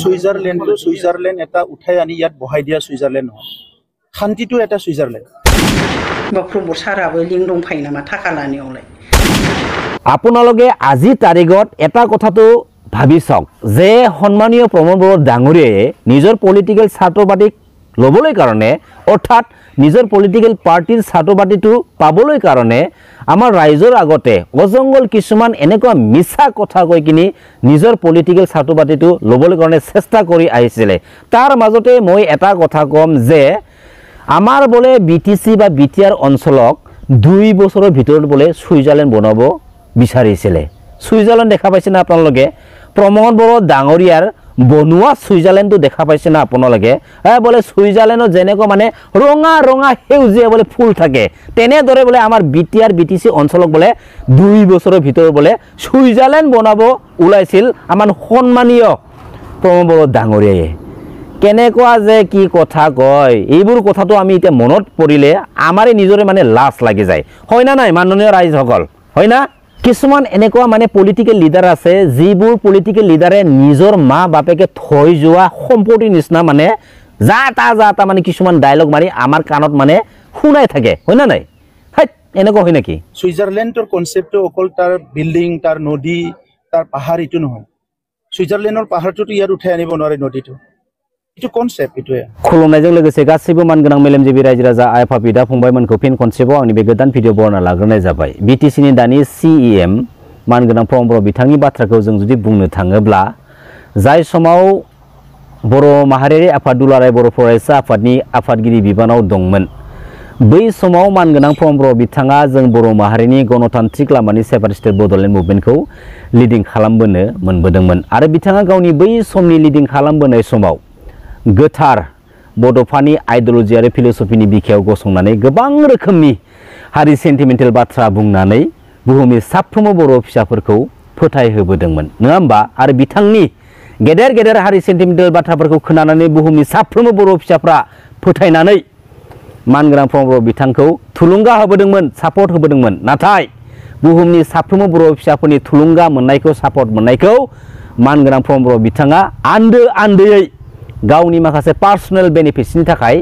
Switzerland তো Switzerland এটা উঠাই আনি ইয়াত বহাই দিয়া সুইজারল্যান্ড নহয় শান্তিটো এটা সুইজারল্যান্ড বাপ্রমোর সারাবো লিং দंफायो नामा थाखा लानायावलाय আপোনালোকে আজি তাৰিখত এটা কথাটো ভাবি চাওক যে সন্মানীয় প্ৰমোদ বড়ো ডাঙৰীয়ায়ে নিজৰ পলিটিকেল ছাত্ৰবাদীক ল'বলৈ কাৰণে অৰ্থাৎ নিজৰ পলিটিকেল পাৰ্টিৰ ছাত্ৰবাদীটো পাবলৈ কাৰণে আমাৰ ৰাইজৰ আগতে অজংগল কিছুমান এনেকুৱা মিছা কথা কৈ কিনি নিজৰ পলিটিকেল ছাত্ৰবাদীটো ল'বলৈ কাৰণে চেষ্টা কৰি আহিছিলে তাৰ মাজতে মই এটা কথা কম যে আমাৰ বলে বিটিসি বা বিটিআর অঞ্চলক 2 বছৰৰ ভিতৰত বলে সুইজাৰল্যান্ড বনাব বিচাৰিছিলে সুইজাৰল্যান্ড দেখা পাইছে না আপোনালোকে প্ৰমোদ বড়ো ডাঙৰীয়াৰ বনোৱা সুইজাৰল্যান্ডটো দেখা পাইছে না আপোনালোকে বলে সুইজাৰল্যান্ডত যেনেকৈ মানে ৰঙা ৰঙা হেউজিয়া বলে ফুল থাকে তেনেদৰে বলে আমাৰ বিটিআর বিটিসি অঞ্চলক বলে 2 বছৰৰ ভিতৰত বলে সুইজাৰল্যান্ড বনাব ওলাইছিল আমাৰ সন্মানীয় প্ৰমোদ বড়ো ডাঙৰীয়ায়ে কেনেকুৱা যে কি কথা কয় এইবোৰ কথাটো আমি এতিয়া মনত পৰিলে আমাৰে নিজৰে মানে লাজ লাগি যায় হয় না নাই মাননীয় ৰাইজসকল হয় না কিছুমান এনেকুৱা মানে পলিটিক্যাল লিডাৰ আছে যিবোৰ পলিটিক্যাল লিডাৰে নিজৰ মা বাপেকে থৈ যোৱা সম্পত্তি নিচিনা মানে যাতা মানে কিছুমান ডায়লগ মাৰি আমাৰ কাণত মানে শুনাই থাকে হয় না নাই এনেকুৱা হয় নাকি সুইজারল্যান্ডৰ কনসেপ্টটো অকল তাৰ বিল্ডিং তাৰ নদী তাৰ পাহাৰ ইটো নহয় সুইজারল্যান্ডৰ পাহাৰটো ইয়াত উঠাই আনিব নোৱাৰে নদীটো itu konsep itu ya खुलुमनायजों लोगोसे गासैबो मानगोनां मेलेमजिबि रायजो राजा आइफा बिदा फंबायमोनखौ फिन खनसेबाव आंनि बे गोदान भिडिअ बरना लाग्रोनाय जाबाय बिटिसिनि दानि सीएम मानगोनां प्रमोद बड़ो बिथांनि बाथ्राखौ जों जुदि बुंनो थाङोब्ला जाय समाव बर' माहारियारि आफाद दुलाराय बर' फरायसा आफादनि आफादगिरि बिबानाव दंमोन बै समाव मानगोनां प्रमोद बड़ो बिथाङा जों बर' माहारिनि गणतान्त्रिक लामानि सेपारेटिस्ट बड'लेण्ड मुभमेन्टखौ लिडिं खालामबोनो मोनबोदोंमोन आरो बिथाङा गावनि बै समनि लिडिं खालामबोनाय समाव गोथार बड'फानि आइडियोल'जि आरो फिलसफिनि बिखायाव गसंनानै गोबां रोखोमनि हारि सेन्टिमेन्टेल बाथ्रा बुंनानै बुहुमनि साफ्रोमबो बर' फिसाफोरखौ फोथायहोबोदोंमोन नङा होमबा आरो बिथांनि गेदेर गेदेर हारि सेन्टिमेन्टेल बाथ्राफोरखौ खोनानानै बुहुमनि साफ्रोमबो बर' फिसाफ्रा फोथायनानै मानगोनां प्रमोद बड़ो बिथांखौ थुलुंगा होबोदोंमोन सापर्ट होबोदोंमोन नाथाय बुहुमनि साफ्रोमबो बर' फिसाफोरनि थुलुंगा मोननायखौ सापर्ट मोननायखौ मानगोनां प्रमोद बड़ो बिथाङा आन्दोयै गावनि माखासे पार्सनेल बेनिफिट्सनि थाखाय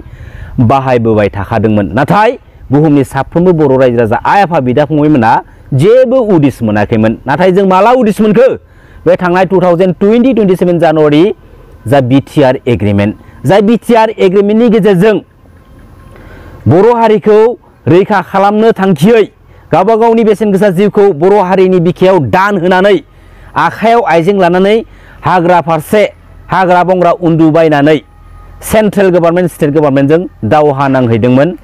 बाहायबोबाय थाखादोंमोन नाथाय बुहुमनि साफ्रोमबो बर' रायजो राजा आइ आफा बिदा फंबायमोना जेबो उदिस मोनाखैमोन नाथाय जों माला उदिस मोनखो बे थांनाय 2027 जानुवारि जा बिटिआर एग्रिमेन्ट जाय बिटिआर एग्रिमेन्टनि गेजेरजों बर' हारिखौ रैखा खालामनो थांखियै गावबा गावनि बेसेन गोसा जिउखौ बर' हारिनि बिखायाव दान होनानै आखायाव आइजें लानानै हाग्रा फारसे हाग्रा बंग्रा उन्दुबायनानै सेन्ट्रेल गभर्नमेन्ट स्टेट गभर्नमेन्टजों दावहा नांहैदोंमोन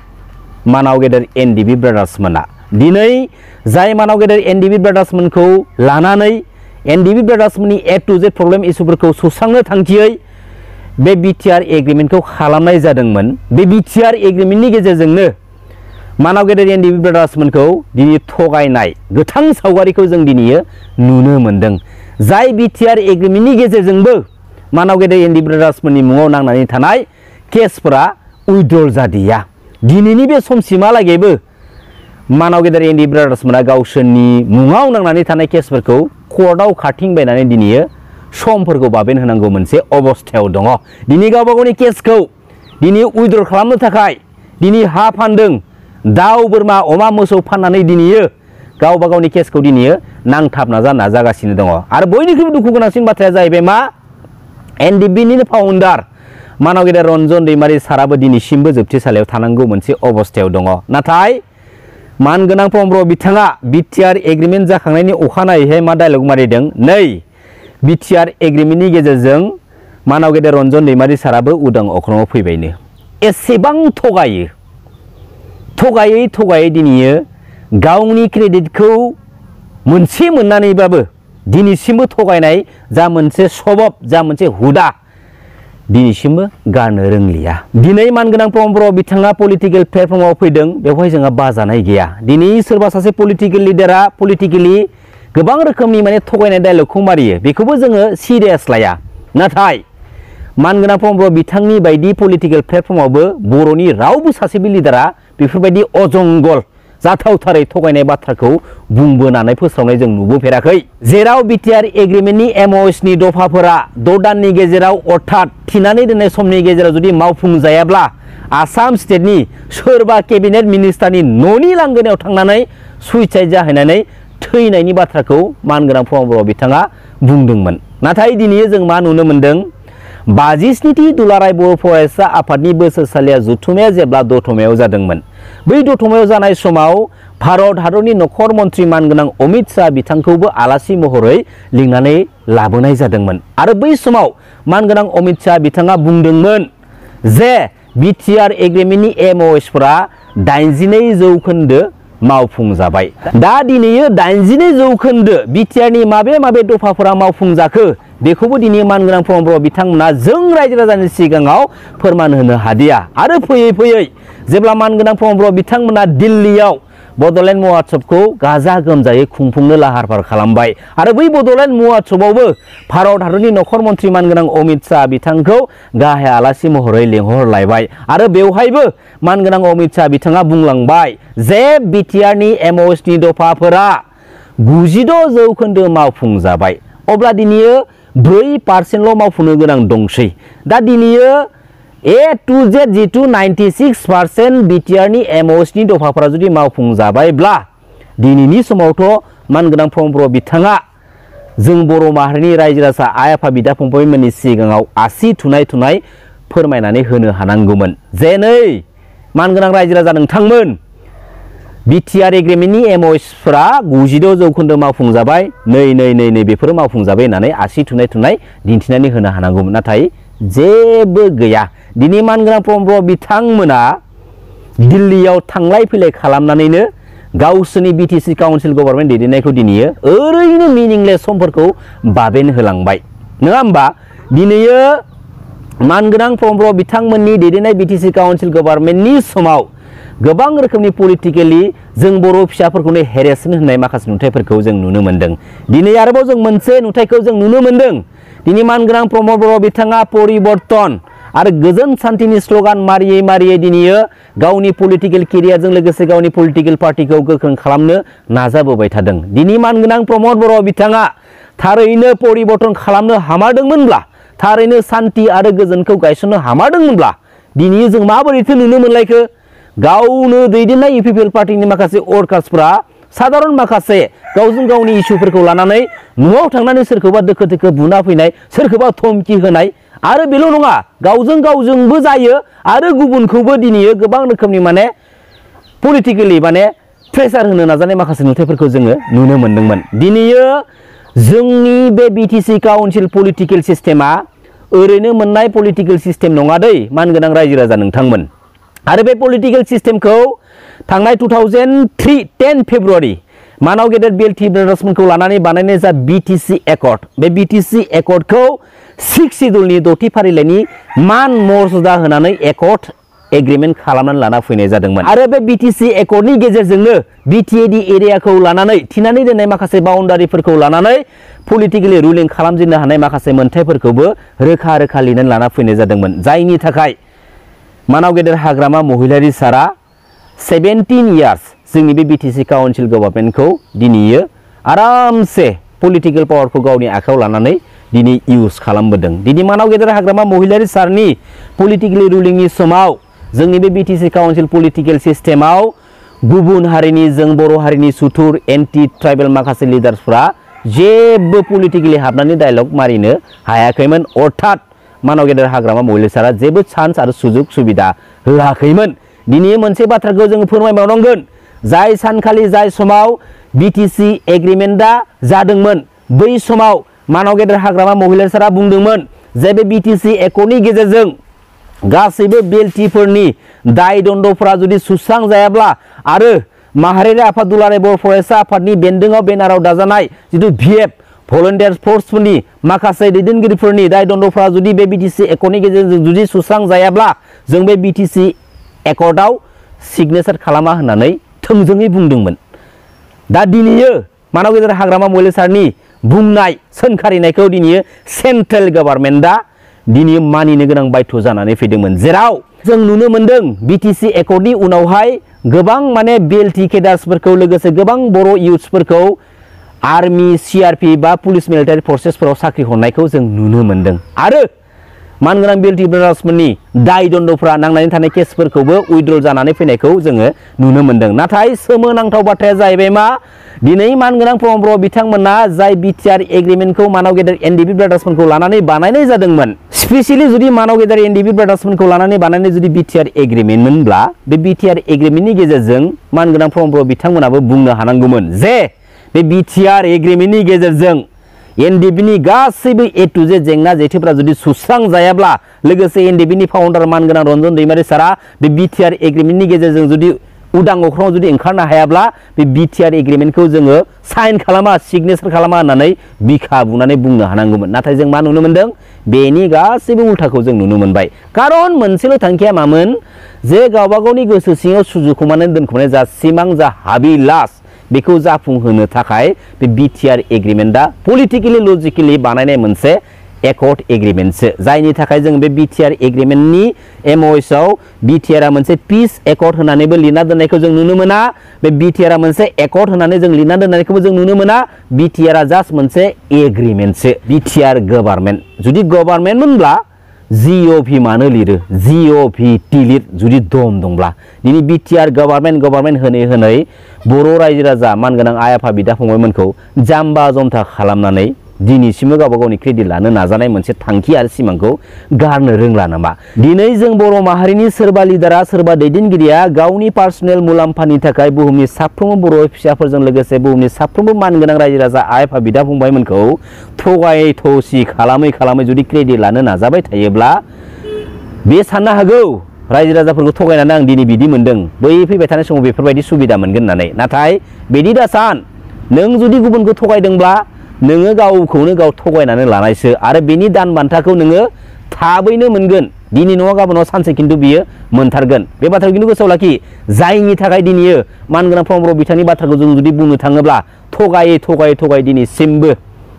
मानाव गेदेर एनडिबि ब्रादार्समोना दिनै जाय मानाव गेदेर एनडिबि ब्रादार्समोनखौ लानानै एनडिबि ब्रादार्समोननि ए टु जेड प्रब्लेम इसुफोरखौ सुस्रांनो थांखियै बे बिटिआर एग्रिमेन्टखौ खालामनाय जादोंमोन बे बिटिआर एग्रिमेन्टनि गेजेरजोंनो मानाव गेदेर एनडिबि ब्रादार्समोनखौ दिनै थगायनाय गोथां सावगारिखौ जों दिनै नुनो मोनदों जाय बिटिआर एग्रिमेन्टनि गेजेरजोंबो मानाव गेदेर एनडिबि ब्रादार्समोननि मुङाव नांनानै थानाय केसफोरा उइड्रल जादिया दिनैनि बे समसिमहालागैबो मानाव गेदेर एनडिबि ब्रादार्समोना गावसोरनि मुङाव नांनानै थानाय केसफोरखौ कर्टआव खारथिंबायनानै दिनै समफोरखौ बाबेन होनांगौ मोनसे अबस्थायाव दङ दिनै गावबा गावनि केसखौ दिनै उइड्रल खालामनो थाखाय दिनै हा फानदों दाउ बोरमा अमा मोसौ फाननानै दिनै गावबा गावनि केसखौ दिनै नांथाबना नाजागासिनो दङ आरो बयनिख्रुइबो दुखु गोनांसिन बाथ्राया जाहैबाय मा एनडिबिनि फाउन्डार मानाव गेदेर रन्जन दैमारि साराबो दिनैसिमबो जोबथेसालियाव थानांगौ मोनसे अबस्थायाव दङ नाथाय मानगोनां प्रमोद बड़ो बिथाङा बिटिआर एग्रिमेन्ट जाखांनायनि अखानायैहाय मा डायलग मारिदों नै बिटिआर एग्रिमेन्टनि गेजेरजों मानाव गेदेर रन्जन दैमारि साराबो उदां अख्राङाव फैबायनो एसेबां थगायै दिनै गावनि क्रेडिटखौ मोनसे मोननानैबाबो दिनैसिमबो थगायनाय जा मोनसे सबब जा मोनसे हुदा दिनैसिमबो गारनो रोंलिया दिनै मानगोनां प्रमोद बड़ो बिथाङा पलिटिकल प्लेटफर्माव फैदों बेवहाय जोंहा बाजानाय गैया दिनै सोरबा सासे पलिटिकल लिडारा पलिटिकली गोबां रोखोमनि माने थगायनाय डायलगखौ मारियो बेखौबो जोङो सिरियास लाया नाथाय मानगोनां प्रमोद बड़ो बिथांनि बायदि पलिटिकल प्लेटफर्मावबो बर'नि रावबो सासेबो लिडारा बेफोरबायदि अजंगल जाथावथारै थगायनाय बाथ्राखौ बुंबोनानै फोसावनाय जों नुबोफेराखै। जेराव बिटिआर एग्रिमेन्टनि एमअएसनि दफाफोरा 6 दाननि गेजेराव अर्थात थिनानै दोननाय समनि गेजेराव जुदि मावफुंजायाब्ला आसाम स्टेटनि सोरबा केबिनेट मिनिस्टारनि न'नि लांगोनायाव थांनानै सुइसाइड जाहैनानै थैनायनि बाथ्राखौ मानगोनां प्रमद बर' बिथाङा बुंदोंमोन। नाथाय दिनै जों मा नुनो मोनदों, 57थि दुलाराय बर' फरायसा आफादनि बोसोरसालिया जथुमाया जेब्ला दतमायाव जादोंमोन, बै दतमायाव जानाय समाव भारत हादरनि नखर मन्त्रि मानगोनां अमित शाह बिथांखौबो आलासि महरै लिंनानै लाबोनाय जादोंमोन। आरो बै समाव मानगोनां अमित शाह बिथाङा बुंदोंमोन जे बिटिआर एग्रिमेन्टनि एमअएसफोरा 82% मावफुंजाबाय। दा दिनै 82% बिटिआरनि माबे दफाफोरा मावफुंजाखो बेखौबो दिनै मानगोनां प्रमद बर' बिथांमोना जों रायजो राजानि सिगाङाव फोरमान होनो हादिया। आरो फैयै फैयै जेब्ला मानगोनां प्रमद बर' बिथांमोना दिल्लीयाव बड'लेण्ड महोत्सबखौ गाजा गोमजायै खुंफुंनो लाहार फाहार खालामबाय आरो बै बड'लेण्ड महोत्सबावबो भारत हादरनि नखर मन्त्रि मानगोनां अमित शाह बिथांखौ गाहाय आलासि महरै लेंहरलायबाय आरो बेवहायबो मानगोनां अमित शाह बिथाङा बुंलांबाय जे बिटिआरनि एमअएसनि दफाफोरा 96% मावफुंजाबाय। अब्ला दिनै 4%ल' मावफुंनो गोनां दंसै। दा दिनै A to Z जिथु 96% बिटिआरनि एमअएसनि दफाफोरा जुदि मावफुंजाबायब्ला दिनैनि समावथ' मानगोनां प्रमद बर' बिथाङा जों बर' माहारिनि रायजो राजा आइ आफा बिदा फंबायमोननि सिगाङाव आसि थुनाय फोरमायनानै होनो हानांगौमोन जे नै मानगोनां रायजो राजा नोंथांमोन, बिटिआर एग्रिमेन्टनि एमअएसफोरा 96% मावफुंजाबाय, नै बेफोरो मावफुंजाबाय होननानै आसि थुनाय दिन्थिनानै होनो हानांगौमोन। नाथाय जेबो गैया। दिनै मानगोनां प्रमद बर' बिथांमोना दिल्लीयाव थांलाय फैलाय खालामनानैनो गावसोरनि बिटिसि काउन्सिल गभर्नमेन्ट दैदेननायखौ दिनै ओरैनो मिनिंलेस समफोरखौ बाबेन होलांबाय, नङा होमबा? दिनै मानगोनां प्रमद बर' बिथांमोननि दैदेननाय बिटिसि काउन्सिल गभर्नमेन्टनि समाव गोबां रोखोमनि पलिटिकेलि जों बर' फिसाफोरखौनो हेरेसमेन्ट होनाय माखासे नुथायफोरखौ जों नुनो मोन्दों। दिनै आरोबाव जों मोनसे नुथायखौ जों नुनो मोन्दों। दिनै मानगोनां प्रमद बर' बिथाङा परिबर्तन आरो गोजोन सान्थिनि स्ल'गान मारियै दिनै गावनि पलिटिकेल केरियारजों लोगोसे गावनि पलिटिकेल पार्टिखौ गोख्रों खालामनो नाजाबोबाय थादों। दिनै मानगोनां प्रमद बर' बिथाङा थारैनो परिबर्तन खालामनो हामारदोंमोनब्ला, थारैनो सान्थि आरो गोजोनखौ गायसननो हामारदोंमोनब्ला दिनै जों माबोरैथो नुनो मोनलायखो? गावनो दैदेननाय इउपिपिएल पार्टिनि माखासे वर्कार्सफोरा साधारन माखासे गावजों गावनि इस्युफोरखौ लानानै न'आव थांनानै सोरखौबा दोखो बुना फैनाय, सोरखौबा धमकी होनाय आरो बेल' नङा, गावजोंबो जायो आरो गुबुनखौबो दिनै गोबां रोखोमनि पलिटिकेलि प्रेसार होनो नाजानाय माखासे नुथायफोरखौ जोङो नुनो मोन्दोंमोन। दिनै जोंनि बे बिटिसि काउन्सिल पलिटिकेल सिस्टेमा ओरैनो मोननाय पलिटिकेल सिस्टेम नङा दै मानगोनां रायजो राजा नोंथांमोन। आरो बे पलिटिकेल सिस्टेमखौ थांनाय 2010 फेब्रुवारि मानाव गेदेर बिएलटि ब्रादार्समोनखौ लानानै बानायनाय जा बिटिसि एकर्ड, बे बिटिसि एकर्डखौ 6 सिडुलनि 6थि फारिलाइनि मान मर्यादा होनानै एकर्ड एग्रिमेन्ट खालामनानै लाना फैनाय जादोंमोन। आरो बे बिटिसि एकर्डनि गेजेरजोंनो बिटिएडि एरियाखौ लानानै थिनानै दोननाय माखासे बाउन्डारिफोरखौ लानानै पलिटिकेलि रुलिं खालामजेननो हानाय माखासे मोनथायफोरखौबो रोखा लिरनानै लाना फैनाय जादोंमोन। जायनि थाखाय मानाव गेदेर हाग्रामा महिलारि सारा 17 इयार्स जोंनि बे बिटिसि काउन्सिल गभर्नमेन्टखौ दिनै आरामसे पलिटिकेल पावारखौ गावनि आखायाव लानानै दिनै इउज खालामबोदों। दिनै मानाव गेदेर हाग्रामा महिलारि सारनि पलिटिकेलि रुलिंनि समाव जोंनि बे बिटिसि काउन्सिल पलिटिकेल सिस्टेमाव गुबुन हारिनि जों बर' हारिनि सुथुर एन्टि ट्राइबेल माखासे लिडार्सफ्रा जेबो पलिटिकेलि हाबनानै डायलग मारिनो हायाखैमोन। अर्थात मानाव गेदेर हाग्रामा महिलारि सारा जेबो चान्स आरो सुजुग सुबिदा होआखैमोन। दिनै मोनसे बाथ्राखौ जों फोरमायबावनांगोन, जाय सानखालि जाय समाव बिटिसि एग्रिमेन्टआ जादोंमोन बै समाव मानाव गेदेर हाग्रामा महिलारि सारा बुंदोंमोन जे बे बिटिसि एकर्डनि गेजेरजों गासैबो बिएलटिफोरनि दाय दन्द'फोरा जुदि सुस्रांजायाब्ला आरो माहारियारि आफाद दुलाराय बर' फरायसा आफादनि बेन्दोंआव बेनाराव दाजानाय जिथु भिएफ भलन्टियार फर्सफोरनि माखासे दैदेनगिरिफोरनि दाय दन्द'फ्रा जुदि बे बिटिसि एकर्डनि गेजेरजों जुदि सुस्रांजायाब्ला जों बे बिटिसि एकर्डआव सिगनेचार खालामा होननानै थोंजोङै बुंदोंमोन। दा दिनै मानाव गेदेर हाग्रामा महिलारि सारनि बुंनाय सोंखारिनायखौ दिनै सेन्ट्रेल गभर्नमेन्टआ दिनै मानिनो गोनां बाध्य जानानै फैदोंमोन। जेराव जों नुनो मोनदों बिटिसि एकर्डनि उनावहाय गोबां माने बिएलटि केडार्सफोरखौ लोगोसे गोबां बर' इयुथ्सफोरखौ आर्मी सिआरपि बा पुलिस मिलिटारि फर्सेसफोराव साख्रि हरनायखौ जों नुनो मोनदों आरो मानगोनां बिएलटि ब्रादार्सफोरनि दाय दन्द'फ्रा नांनानै थानाय केसफोरखौबो उइड्रल जानानै फैनायखौ जोङो नुनो मोनदों। नाथाय सोमोनांथाव बाथ्राया जाहैबाय मा दिनै मानगोनां प्रमद बर' बिथांमोना जाय बिटिआर एग्रिमेन्टखौ मानाव गेदेर एनडिपि ब्रादार्सफोरखौ लानानै बानायनाय जादोंमोन स्पेसियेलि जुदि मानाव गेदेर एनडिपि ब्रादार्सफोरखौ लानानै बानायनाय जुदि बिटिआर एग्रिमेन्टमोनब्ला बे बिटिआर एग्रिमेन्टनि गेजेरजों मानगोनां प्रमद बर' बिथांमोनाबो बुंनो हानांगौमोन जे बे बिटिआर एग्रिमेन्टनि गेजेरजों एनडिपिनि गासैबो ए टु जेड जेंना जेथोफोरा जुदि सुस्रांजायाब्ला लोगोसे एनडिपिनि फाउन्डार मानगोनां रन्जन दैमारि सारा बे बिटिआर एग्रिमेन्टनि गेजेरजों जुदि उदां अख्राङाव जुदि ओंखारनो हायाब्ला बे बिटिआर एग्रिमेन्टखौ जोङो साइन खालामा सिगनेचार खालामा होननानै बिखा बुनानै बुंनो हानांगौमोन। नाथाय जों मा नुनो मोनदों बेनि गासैबो उल्थाखौ जों नुनो मोनबाय। खारन मोनसेल' थांखिया मामोन जे गावबा गावनि गोसो सिङाव सुजुखुमानानै दोनखुमानाय जा सिमां जा हाबिलास बेखौ जाफुंहोनो थाखाय बे बिटिआर एग्रिमेन्टआ पलिटिकेलि लजिकेलि बानायनाय मोनसे एकर्ड एग्रिमेन्टसो जायनि थाखाय जों बे बिटिआर एग्रिमेन्टनि एमअएसआव बिटिआरआ मोनसे पिस एकर्ड होनानैबो लिरना दोननायखौ जों नुनो मोना बे बिटिआरआ मोनसे एकर्ड होनानै जों लिरना दोननायखौबो जों नुनो मोना बिटिआरआ जास्ट मोनसे एग्रिमेन्टसो बिटिआर गभर्नमेन्ट जुदि गभर्नमेन्टमोनब्ला जिअभि मानो लिरो जिअभि लिर जुदि दम दंब्ला दिनै बिटिआर गभर्नमेन्ट होनै होनै बर' रायजो राजा मानगोनां आइ आफा बिदा फंबायमोनखौ जाम्बा जमथा खालामनानै दिनैसिमबो गावबा गावनि क्रेडिट लानो नाजानाय मोनसे थांखि आरो सिमांखौ गारनो रोंला नामा? दिनै जों बर' माहारिनि सोरबा लिडारा सोरबा दैदेनगिरिया गावनि पार्सनेल मुलाम्फानि थाखाय बुहुमनि साफ्रोमबो बर' फिसाफोरजों लोगोसे बुहुमनि साफ्रोमबो मानगोनां रायजो राजा आइ आफा बिदा फंबायमोनखौ थगाय थसि खालामै जुदि क्रेडिट लानो नाजाबाय थायोब्ला बे साननो हागौ रायजो राजाफोरखौ थगायनानै आं दिनै बिदि मोनदों बै फैबाय थानाय समाव बेफोरबायदि सुबिदा मोनगोन होननानै। नाथाय बिदि दासान नों जुदि गुबुनखौ थगायदोंब्ला नोङो गावखौनो गाव थगायनानै लानायसो आरो बेनि दान बान्थाखौ नोङो थाबैनो मोनगोन दिनै नङा गाबोनाव सानसे खिन्थु बियो मोनथारगोन। बे बाथ्राखौ खिन्थु गोसोआव लाखि जायनि थाखाय दिनैयो मानगोनां प्रमद बर' बिथांनि बाथ्राखौ जों जुदि बुंनो थाङोब्ला थगायै दिनैसिमबो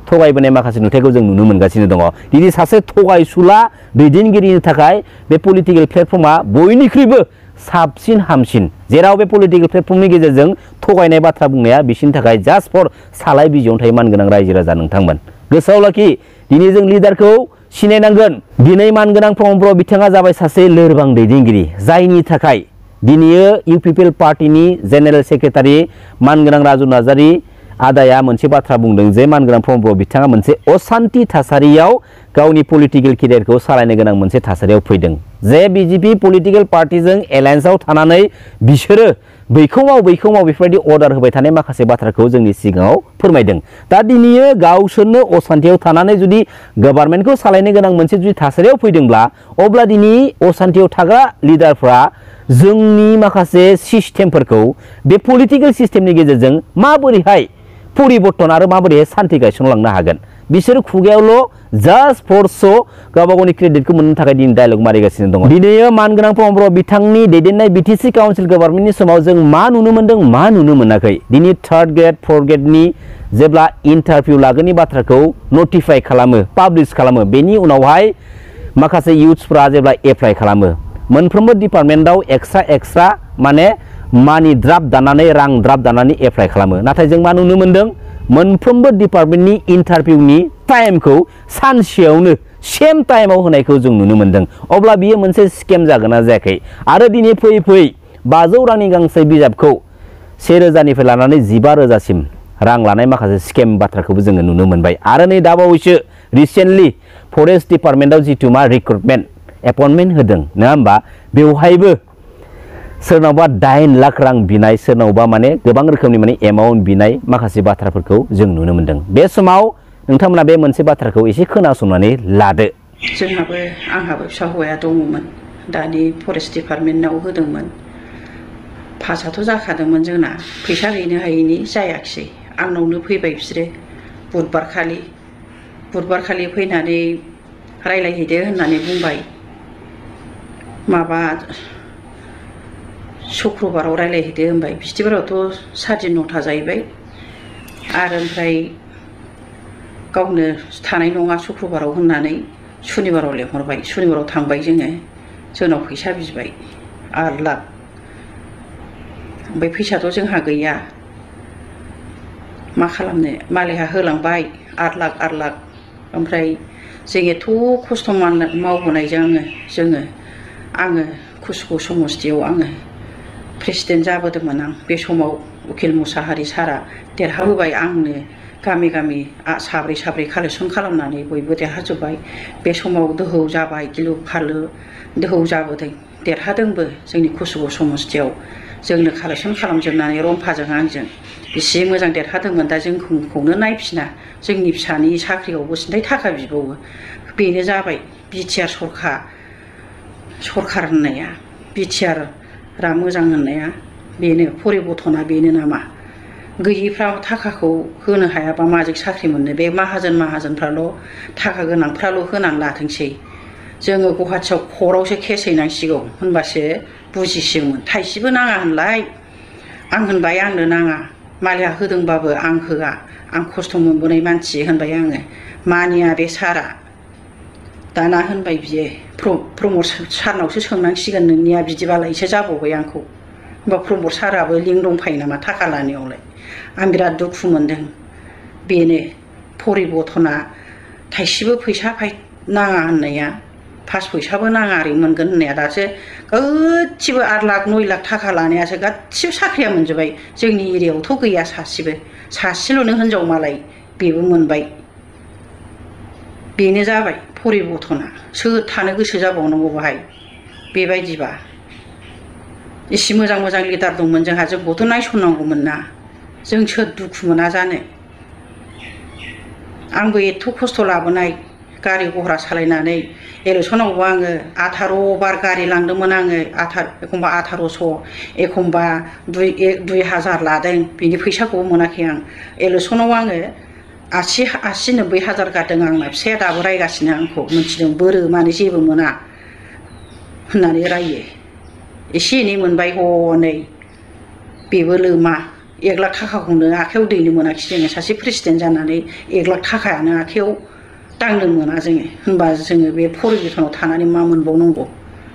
थगायबोनाय माखासे नुथायखौ जों नुनो मोनगासिनो दङ। दिनै सासे थगायसुला दैदेनगिरिनि थाखाय बे पलिटिकेल प्लेटफर्मा बयनिख्रुइबो साबसिन हामसिन जेराव बे पलिटिकेल प्लेटफर्मनि गेजेरजों थगायनाय बाथ्रा बुंनाया बिसोरनि थाखाय जास्ट फर सालाय बिजियावनो थायो मानगोनां रायजो राजा नोंथांमोन गोसोआव लाखि दिनै जों लिडारखौ सिनायनांगोन। दिनै मानगोनां प्रमद बर' बिथाङा जाबाय सासे लोरबां दैदेनगिरि जायनि थाखाय दिनैयो इउपिपिएल पार्टिनि जेनेरेल सेक्रेटारि मानगोनां राजु नार्जारि आदाया मोनसे बाथ्रा बुंदों जे मानगोनां प्रमद बर' बिथाङा मोनसे असान्ति थासारियाव गावनि पलिटिकेल केरियारखौ सालायनो गोनां मोनसे थासारियाव फैदों जे बिजेपि पलिटिकेल पार्टिजों एलायन्सआव थानानै बिसोरो बैखौ माव बेफोरबायदि अर्डार होबाय थानाय माखासे बाथ्राखौ जोंनि सिगाङाव फोरमायदों। दा दिनैयो गावसोरनो असान्तियाव थानानै जुदि गभर्नमेन्टखौ सालायनो गोनां मोनसे जुदि थासारियाव फैदोंब्ला अब्ला दिनै असान्तियाव थाग्रा लिडारफ्रा जोंनि माखासे सिस्टेमफोरखौ बे पलिटिकेल सिस्टेमनि गेजेरजों माबोरैहाय परिबर्तन आरो माबोरैहाय सान्ति गायसनलांनो हागोन बिसोर खुगायावल' जास्ट फर श' गावबा गावनि क्रेडिटखौ मोननो थाखाय दिनै डायलग मारिगासिनो दङ। दिनै मानगोनां प्रमद बर' बिथांनि दैदेननाय बिटिसि काउन्सिल गभर्नमेन्टनि समाव जों मा नुनो मोनदों मा नुनो मोनाखै दिनै 3rd ग्रेड 4th ग्रेडनि जेब्ला इन्टारभिउ लागोननि बाथ्राखौ नटिफाइ खालामो पाब्लिश खालामो बेनि उनावहाय माखासे इयुथ्सफ्रा जेब्ला एप्लाइ खालामो मोनफ्रोमबो डिपार्टमेन्टआव एक्सट्रा माने मानि ड्राफ्ट दानानै रां ड्राफ्ट दानानै एप्लाइ खालामो। नाथाय जों मा नुनो मोनदों मोनफ्रोमबो डिपार्टमेन्टनि इन्टारभिउनि टाइमखौ सानसेयावनो सेम टाइमाव होनायखौ जों नुनो मोनदों। अब्ला बियो मोनसे स्केम जागोन ना जायाखै आरो दिनै फैयै 500 रांनि गांसे बिजाबखौ 1000निफ्राय लानानै 15,000सिम रां लानाय माखासे स्केम बाथ्राखौबो जोङो नुनो मोनबाय। आरो नै दाबावैसो रिसेन्टलि फरेस्ट डिपार्टमेन्टआव जिथु मा रिक्रुटमेन्ट एपइन्टमेन्ट होदों नङा होमबा बेवहायबो सोरनावबा 9 लाख रां बिनाय सोरनावबा माने गोबां रोखोमनि माने एमाउन्ट बिनाय माखासे बाथ्राफोरखौ जों नुनो मोनदों। बे समाव नोंथांमोना बे मोनसे बाथ्राखौ एसे खोनासंनानै लादो। आंहाबो फिसा हौवाया दङमोन दानि फरेस्ट डिपार्टमेन्टआव होदोंमोन पासआथ' जाखादोंमोन जोंना फैसा हैनो हायैनि जायाखिसै आंनावनो फैबाय बिसोरो बुधबारखालि फैनानै रायलायहैदो होननानै बुंबाय माबा शुक्रबाराव रायलायहैदो होनबाय बिस्थिबारावथ' 9:30 जाहैबाय आरो ओमफ्राय गावनो थानाय नङा शुक्रबाराव होननानै सुनिबाराव लेंहरबाय सुनिबाराव थांबाय जोङो जोंनाव फैसा बिबाय 8 लाख ओमफ्राय फैसाथ' जोंहा गैया मा खालामनो मालायहा होलांबाय 8 लाख ओमफ्राय जों एथ' खस्थ' मावबोनायजों आङो कुसुगाव समस्तियाव आङो प्रेसिडेन्ट जाबोदोंमोन आं बे समाव उकिल मुसाहारि सारा देरहाबोबाय आंनो गामि गामि साब्रै कालेक्सन खालामनानै बयबो देरहाजोब्बाय बे समाव दोहौ जाबाय गिलु फालु दोहौ जाबोदों देरहादोंबो जोंनि कुसुगाव समस्तियाव जोंनो कालेक्सन खालामजोबनानै रम्फाजों आंजों बेसे मोजां देरहादोंमोन दा जोंखौनो नायफिना जोंनि फिसानि साख्रियावबो सिन्थाय थाखा बिबावो बेनो जाबाय बिटिआर सरखार होननाया बिटिआरआ मोजां होननाया बेनो परिबर्तना बेनो नामा गैयिफ्रा थाखाखौ होनो हायाबा माजों साख्रि मोननो बे माहाजोनफ्राल' थाखा गोनांफ्राल' होनानै लाथोंसै जोङो गुवाहाटियाव खर्टआवसो केस हैनांसिगौ होनबासो बुजिसिगौमोन थाइसेबो नाङा होनलाय आं होनबाय आंनो नाङा मालिया होदोंबाबो आं होआ आं खस्थ' मोनबोनाय मानसि होनबाय आङो मानिया बे सारा दाना होनबाय बियो प्रमद सारनावसो सोंनांसिगोन नोंनिया बिदिबालायसो जाबावबाय आंखौ होमबा प्रमद साराबो लिंक दंफायो नामा थाखा लानायावलाय आं बिराद दुखु मोनदों बेनो परिबर्तना थाइसेबो फैसा नाङा होननाया 5 फैसाबो नाङा ओरै मोनगोन होननाया दासो गासिबो 8 लाख 9 लाख थाखा लानायासो गासिबो साख्रिया मोनजोब्बाय जोंनि एरियायावथ' गैया सासेल'नो हिनजाव मालाय बेबो मोनबाय बेनो जाबाय परिबर्तना सोर थानो गोसो जाबावनांगौ बाहाय बेबायदिबा एसे मोजां लिडार दंमोन जोंहा जोंखौथ' नायसननांगौमोन ना जों सोर दुखु मोना जानो आंबो एथ' खस्थ' लाबोनाय गारि घरा सालायनानै इलेक्सनावबो आङो 18 बार गारि लांदोंमोन आङो एखमबा 1800 एखमबा 2000 लादों बिनि फैसाखौबो मोनाखै आं इलेक्सनाव आङो 80-90 हाजार गारदों आंना फिसाया दाबो रायगासिनो आंखौ मिथिदों बोरो माने जेबो मोना होननानै रायो एसे एनै मोनबाय हनै बेबो लोमा 1 लाख थाखाखौनो आखायाव दैनो मोनाखै जोङो सासे प्रेसिडेन्ट जानानै 1 लाख थाखायानो आखायाव दांनो मोना जोङो होनबा जोङो बे परिबर्तनाव थानानै मा मोनबावनांगौ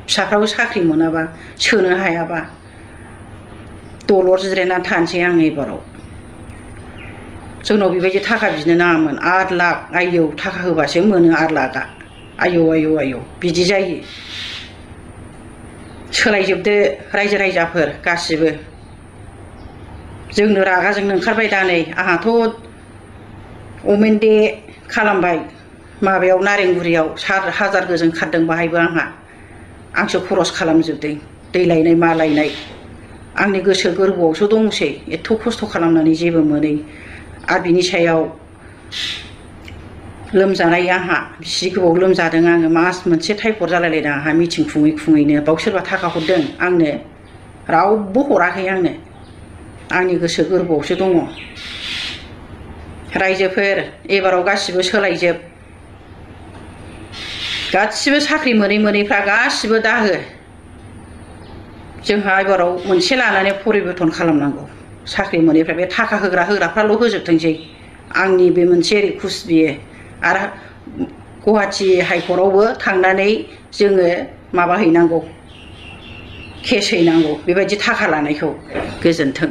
फिसाफ्राबो साख्रि मोनाबा सोनो हायाबा दलर जिरायनानै थानोसै आं एबाराव जोंनाव बेबायदि थाखा बिनो नाङामोन 8 लाख आयौ थाखा होबासो मोनो 8 लाखआ आयौ बिदि जायो सोलायजोबदो रायजो राजाफोर गासिबो जोंनो रागा जोंनो ओंखारबाय दा नै आंहाथ' अमेनडे खालामबाय माबायाव नारेंगुरियाव 7,000 गोजों खारदों बाहायबो आंसो खरस खालामजोबदों दै लायनाय मा लायनाय आंनि गोसो गोरबोआवसो दंसै एथ' खस्थ' खालामनानै जेबो मोनै आरो बिनि सायाव लोमजानाय आंहा बिसि गोबाव लोमजादों आङो मास मोनसे टाइफड जालायलायदों आंहा मिटिं खुङैनो बाव सोरबा थाखा हरदों आंनो रावबो हराखै आंनो आंनि गोसो गोरबोआवसो दङ रायजोफोर एबाराव गासिबो सोलायजोब गासिबो साख्रि मोनैफ्रा गासिबो दाहो जोंहा एबाराव मोनसे लानानै परिबर्तन खालामनांगौ साख्रि मोनैफ्रा बे थाखा होग्राफ्राल' होजोबथोंसै आंनि बे मोनसे रिकुवेस्ट बियो आरो गुवाहाटि हाइकर्टआवबो थांनानै जोङो माबा हैनांगौ केस हैनांगौ बेबायदि थाखा लानायखौ गोजोन्थों।